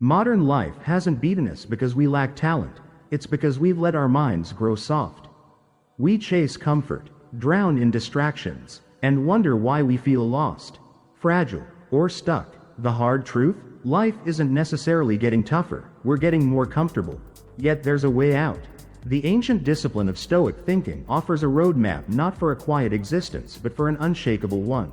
Modern life hasn't beaten us because we lack talent, it's because we've let our minds grow soft. We chase comfort, drown in distractions, and wonder why we feel lost, fragile, or stuck. The hard truth? Life isn't necessarily getting tougher, we're getting more comfortable. Yet there's a way out. The ancient discipline of Stoic thinking offers a roadmap not for a quiet existence but for an unshakable one.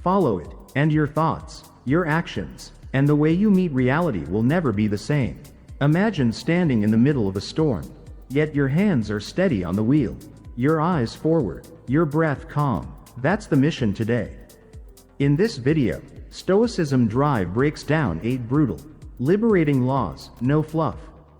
Follow it, and your thoughts, your actions, and the way you meet reality will never be the same. Imagine standing in the middle of a storm, yet your hands are steady on the wheel, your eyes forward, your breath calm. That's the mission today. In this video, Stoicism Drive breaks down 8 brutal, liberating laws: no fluff,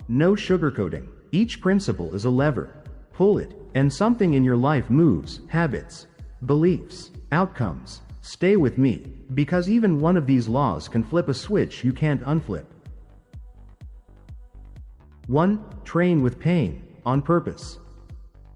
no sugarcoating. Each principle is a lever. Pull it, and something in your life moves. Habits, beliefs, outcomes. Stay with me, because even one of these laws can flip a switch you can't unflip. 1. Train with pain, on purpose.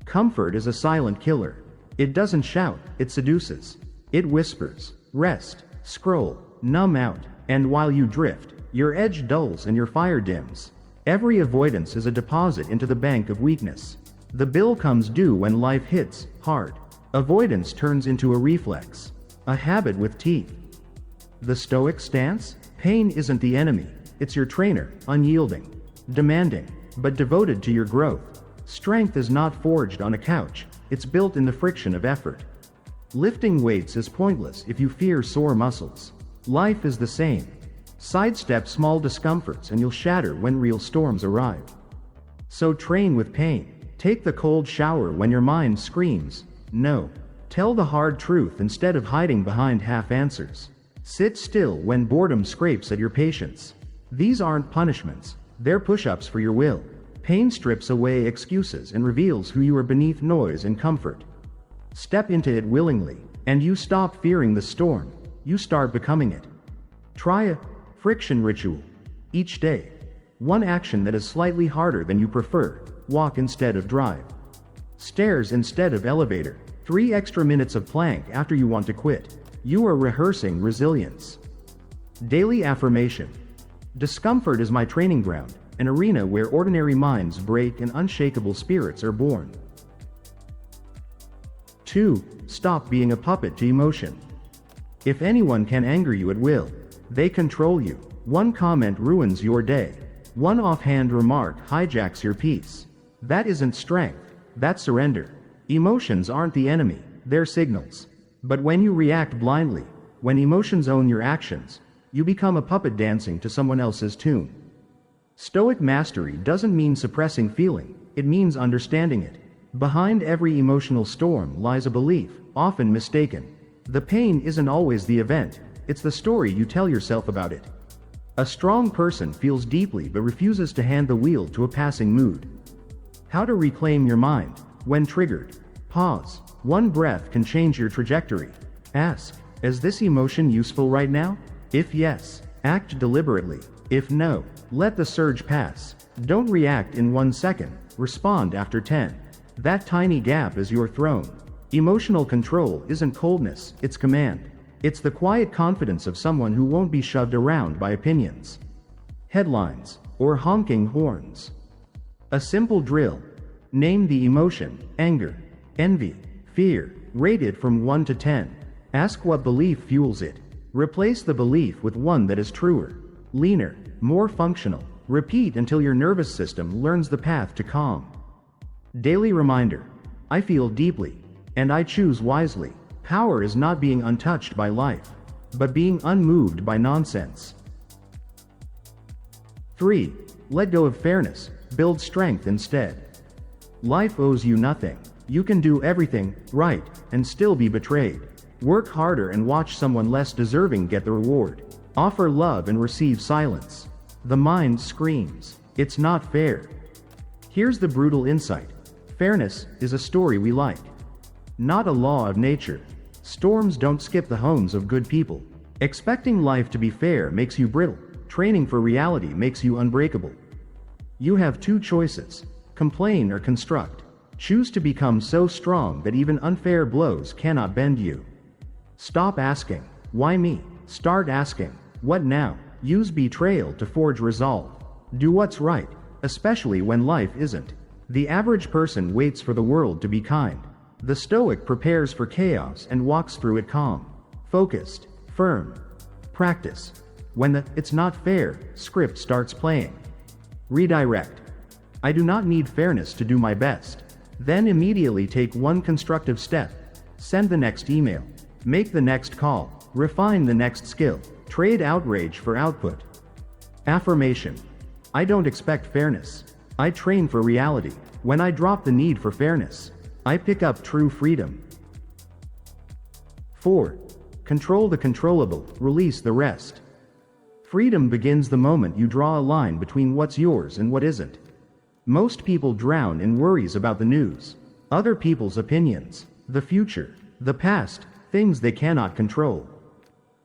Comfort is a silent killer. It doesn't shout, it seduces. It whispers, rest, scroll, numb out, and while you drift, your edge dulls and your fire dims. Every avoidance is a deposit into the bank of weakness. The bill comes due when life hits hard. Avoidance turns into a reflex, a habit with teeth. The Stoic stance? Pain isn't the enemy, it's your trainer, unyielding, demanding, but devoted to your growth. Strength is not forged on a couch, it's built in the friction of effort. Lifting weights is pointless if you fear sore muscles. Life is the same. Sidestep small discomforts and you'll shatter when real storms arrive. So train with pain. Take the cold shower when your mind screams, no. Tell the hard truth instead of hiding behind half answers. Sit still when boredom scrapes at your patience. These aren't punishments, they're push-ups for your will. Pain strips away excuses and reveals who you are beneath noise and comfort. Step into it willingly, and you stop fearing the storm, you start becoming it. Try a friction ritual. Each day, one action that is slightly harder than you prefer. Walk instead of drive. Stairs instead of elevator. 3 extra minutes of plank after you want to quit. You are rehearsing resilience. Daily affirmation. Discomfort is my training ground, an arena where ordinary minds break and unshakable spirits are born. 2. Stop being a puppet to emotion. If anyone can anger you at will, they control you. One comment ruins your day. One offhand remark hijacks your peace. That isn't strength, that's surrender. Emotions aren't the enemy, they're signals. But when you react blindly, when emotions own your actions, you become a puppet dancing to someone else's tune. Stoic mastery doesn't mean suppressing feeling, it means understanding it. Behind every emotional storm lies a belief, often mistaken. The pain isn't always the event, it's the story you tell yourself about it. A strong person feels deeply but refuses to hand the wheel to a passing mood. How to reclaim your mind. When triggered, pause. One breath can change your trajectory. Ask, is this emotion useful right now? If yes, act deliberately. If no, let the surge pass. Don't react in 1 second, respond after 10. That tiny gap is your throne. Emotional control isn't coldness, it's command. It's the quiet confidence of someone who won't be shoved around by opinions, headlines, or honking horns. A simple drill. Name the emotion: anger, envy, fear. Rate it from 1 to 10. Ask what belief fuels it. Replace the belief with one that is truer, leaner, more functional. Repeat until your nervous system learns the path to calm. Daily reminder. I feel deeply, and I choose wisely. Power is not being untouched by life, but being unmoved by nonsense. 3. Let go of fairness, build strength instead. Life owes you nothing. You can do everything right and still be betrayed. Work harder and watch someone less deserving get the reward. Offer love and receive silence. The mind screams, it's not fair. Here's the brutal insight. Fairness is a story we like, not a law of nature. Storms don't skip the homes of good people. Expecting life to be fair makes you brittle. Training for reality makes you unbreakable. You have 2 choices: complain or construct. Choose to become so strong that even unfair blows cannot bend you. Stop asking, why me? Start asking, what now? Use betrayal to forge resolve. Do what's right, especially when life isn't. The average person waits for the world to be kind. The Stoic prepares for chaos and walks through it calm, focused, firm. Practice. When the "it's not fair" script starts playing. Redirect. I do not need fairness to do my best. Then immediately take one constructive step. Send the next email. Make the next call. Refine the next skill. Trade outrage for output. Affirmation. I don't expect fairness. I train for reality. When I drop the need for fairness, I pick up true freedom. 4. Control the controllable, release the rest. Freedom begins the moment you draw a line between what's yours and what isn't. Most people drown in worries about the news, other people's opinions, the future, the past, things they cannot control.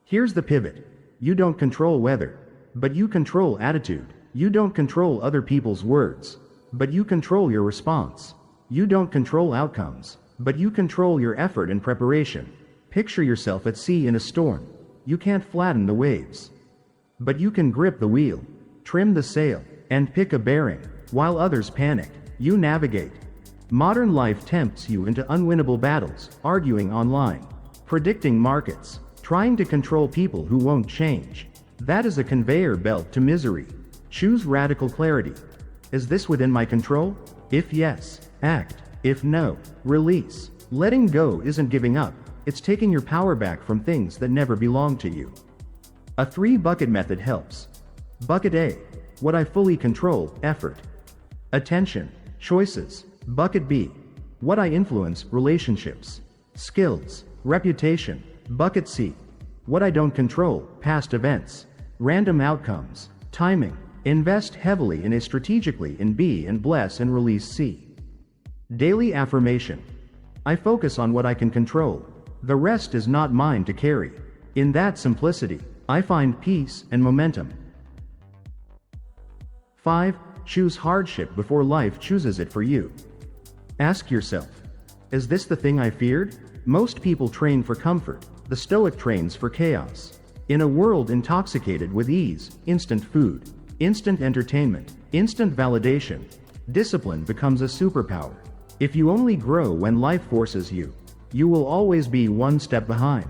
Here's the pivot. You don't control weather, but you control attitude. You don't control other people's words, but you control your response. You don't control outcomes, but you control your effort and preparation. Picture yourself at sea in a storm. You can't flatten the waves, but you can grip the wheel, trim the sail, and pick a bearing. While others panic, you navigate. Modern life tempts you into unwinnable battles, arguing online, predicting markets, trying to control people who won't change. That is a conveyor belt to misery. Choose radical clarity. Is this within my control? If yes, act. If no, release. Letting go isn't giving up, it's taking your power back from things that never belonged to you. A 3-bucket method helps. Bucket A. What I fully control, effort, attention, choices. Bucket B. What I influence, relationships, skills, reputation. Bucket C. What I don't control, past events, random outcomes, timing. Invest heavily in A strategically in B and bless and release C. Daily affirmation. I focus on what I can control. The rest is not mine to carry. In that simplicity, I find peace and momentum. 5. Choose hardship before life chooses it for you. Ask yourself, is this the thing I feared? Most people train for comfort. The Stoic trains for chaos. In a world intoxicated with ease, instant food, instant entertainment, instant validation, discipline becomes a superpower. If you only grow when life forces you, you will always be one step behind.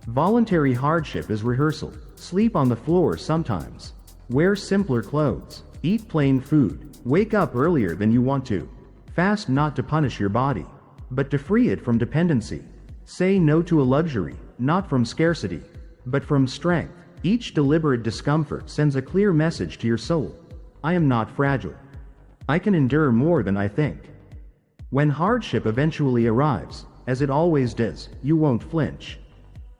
Voluntary hardship is rehearsal. Sleep on the floor sometimes. Wear simpler clothes. Eat plain food. Wake up earlier than you want to. Fast not to punish your body, but to free it from dependency. Say no to a luxury, not from scarcity, but from strength. Each deliberate discomfort sends a clear message to your soul. I am not fragile. I can endure more than I think. When hardship eventually arrives, as it always does, you won't flinch.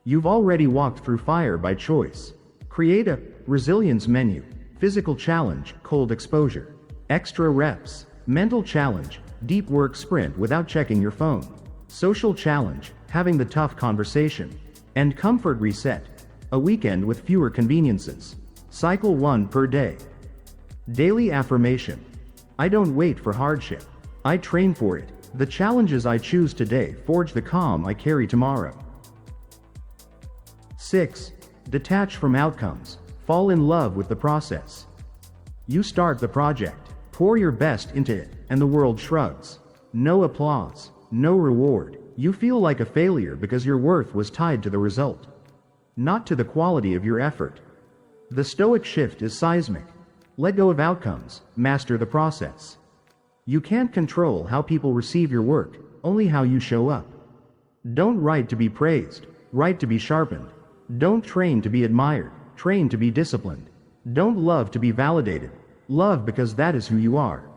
You've already walked through fire by choice. Create a resilience menu. Physical challenge, cold exposure. Extra reps. Mental challenge, deep work sprint without checking your phone. Social challenge, having the tough conversation. And comfort reset, a weekend with fewer conveniences. Cycle 1 per day. Daily affirmation. I don't wait for hardship. I train for it. The challenges I choose today forge the calm I carry tomorrow. 6. Detach from outcomes. Fall in love with the process. You start the project, pour your best into it, and the world shrugs. No applause, no reward. You feel like a failure because your worth was tied to the result, not to the quality of your effort. The Stoic shift is seismic. Let go of outcomes, master the process. You can't control how people receive your work, only how you show up. Don't write to be praised, write to be sharpened. Don't train to be admired, train to be disciplined. Don't love to be validated, love because that is who you are.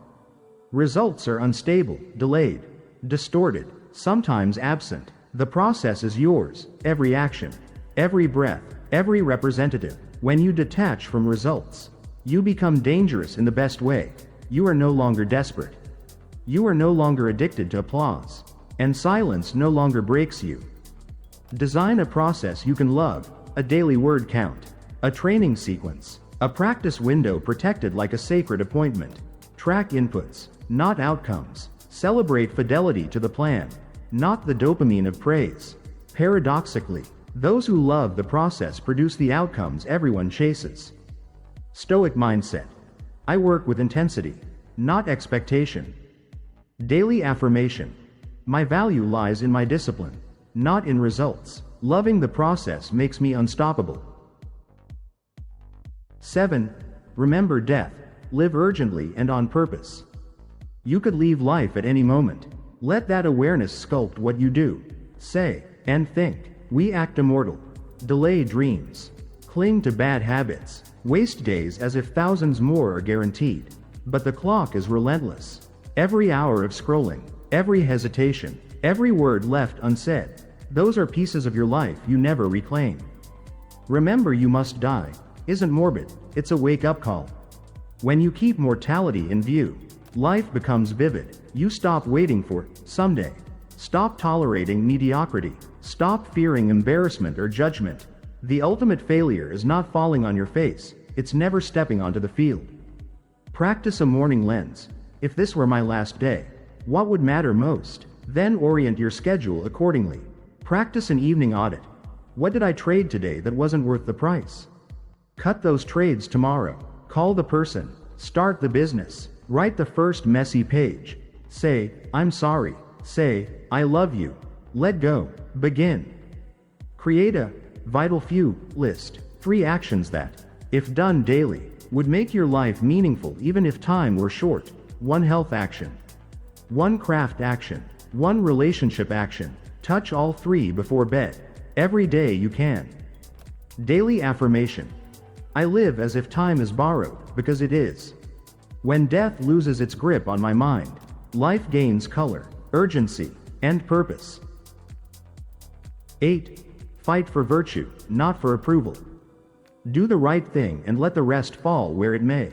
Results are unstable, delayed, distorted, sometimes absent. The process is yours, every action, every breath, every representative. When you detach from results, you become dangerous in the best way. You are no longer desperate. You are no longer addicted to applause. And silence no longer breaks you. Design a process you can love, a daily word count, a training sequence, a practice window protected like a sacred appointment. Track inputs, not outcomes. Celebrate fidelity to the plan, not the dopamine of praise. Paradoxically, Those who love the process produce the outcomes everyone chases. Stoic mindset. I work with intensity, not expectation. Daily affirmation. My value lies in my discipline, not in results. Loving the process makes me unstoppable. 7. Remember death. Live urgently and on purpose. You could leave life at any moment. Let that awareness sculpt what you do, say, and think. We act immortal. Delay dreams. Cling to bad habits. Waste days as if thousands more are guaranteed. But the clock is relentless. Every hour of scrolling, every hesitation, every word left unsaid, those are pieces of your life you never reclaim. Remember you must die isn't morbid, it's a wake-up call. When you keep mortality in view, life becomes vivid. You stop waiting for someday. Stop tolerating mediocrity. Stop fearing embarrassment or judgment. The ultimate failure is not falling on your face, it's never stepping onto the field. Practice a morning lens. If this were my last day, what would matter most? Then orient your schedule accordingly. Practice an evening audit. What did I trade today that wasn't worth the price? Cut those trades tomorrow. Call the person. Start the business. Write the first messy page. Say, I'm sorry. Say, I love you. Let go. Begin. Create a vital few list. 3 actions that, if done daily, would make your life meaningful even if time were short. 1 health action. 1 craft action. 1 relationship action. Touch all 3 before bed. Every day you can. Daily affirmation. I live as if time is borrowed, because it is. When death loses its grip on my mind, life gains color, urgency, and purpose. 8. Fight for virtue, not for approval. Do the right thing and let the rest fall where it may.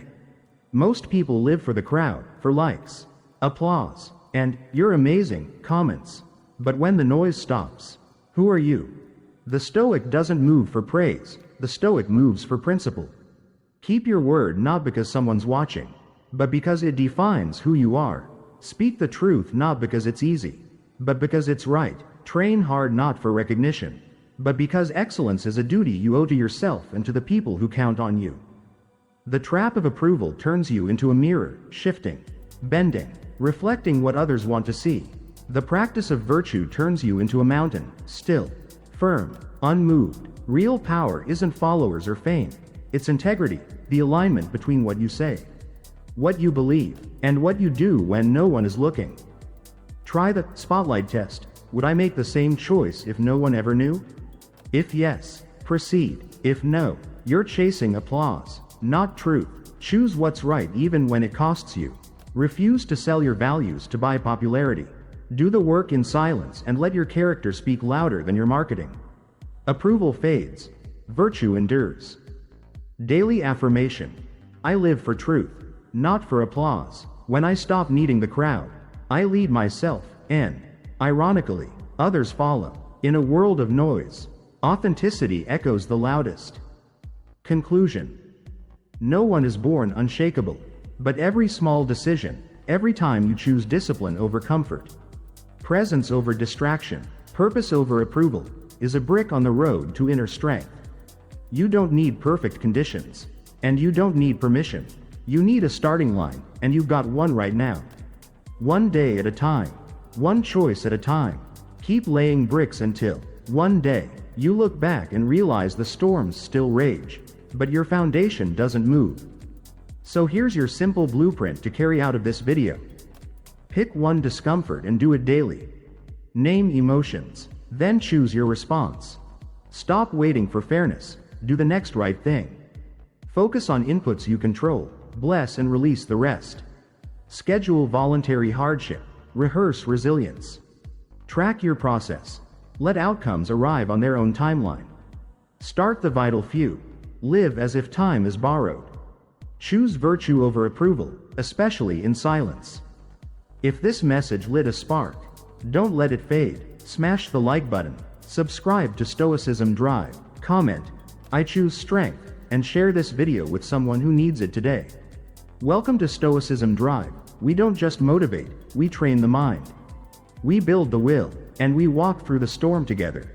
Most people live for the crowd, for likes, applause, and "you're amazing" comments. But when the noise stops, who are you? The Stoic doesn't move for praise, the Stoic moves for principle. Keep your word not because someone's watching, but because it defines who you are. Speak the truth not because it's easy, but because it's right. Train hard not for recognition, but because excellence is a duty you owe to yourself and to the people who count on you. The trap of approval turns you into a mirror, shifting, bending, reflecting what others want to see. The practice of virtue turns you into a mountain, still, firm, unmoved. Real power isn't followers or fame. It's integrity, the alignment between what you say, what you believe, and what you do when no one is looking. Try the spotlight test. Would I make the same choice if no one ever knew? If yes, proceed. If no, you're chasing applause, not truth. Choose what's right even when it costs you. Refuse to sell your values to buy popularity. Do the work in silence and let your character speak louder than your marketing. Approval fades. Virtue endures. Daily affirmation. I live for truth, not for applause. When I stop needing the crowd, I lead myself, and, ironically, others follow. In a world of noise, authenticity echoes the loudest. Conclusion. No one is born unshakable, but every small decision, every time you choose discipline over comfort, presence over distraction, purpose over approval, is a brick on the road to inner strength. You don't need perfect conditions, and you don't need permission. You need a starting line, and you've got one right now. One day at a time, one choice at a time. Keep laying bricks until, one day, you look back and realize the storms still rage, but your foundation doesn't move. So here's your simple blueprint to carry out of this video. Pick one discomfort and do it daily. Name emotions, then choose your response. Stop waiting for fairness, do the next right thing. Focus on inputs you control, bless and release the rest. Schedule voluntary hardship, rehearse resilience. Track your process, let outcomes arrive on their own timeline. Start the vital few, live as if time is borrowed. Choose virtue over approval, especially in silence. If this message lit a spark, don't let it fade. Smash the like button, subscribe to Stoicism Drive, comment, "I choose strength," and share this video with someone who needs it today. Welcome to Stoicism Drive. We don't just motivate, we train the mind. We build the will, and we walk through the storm together.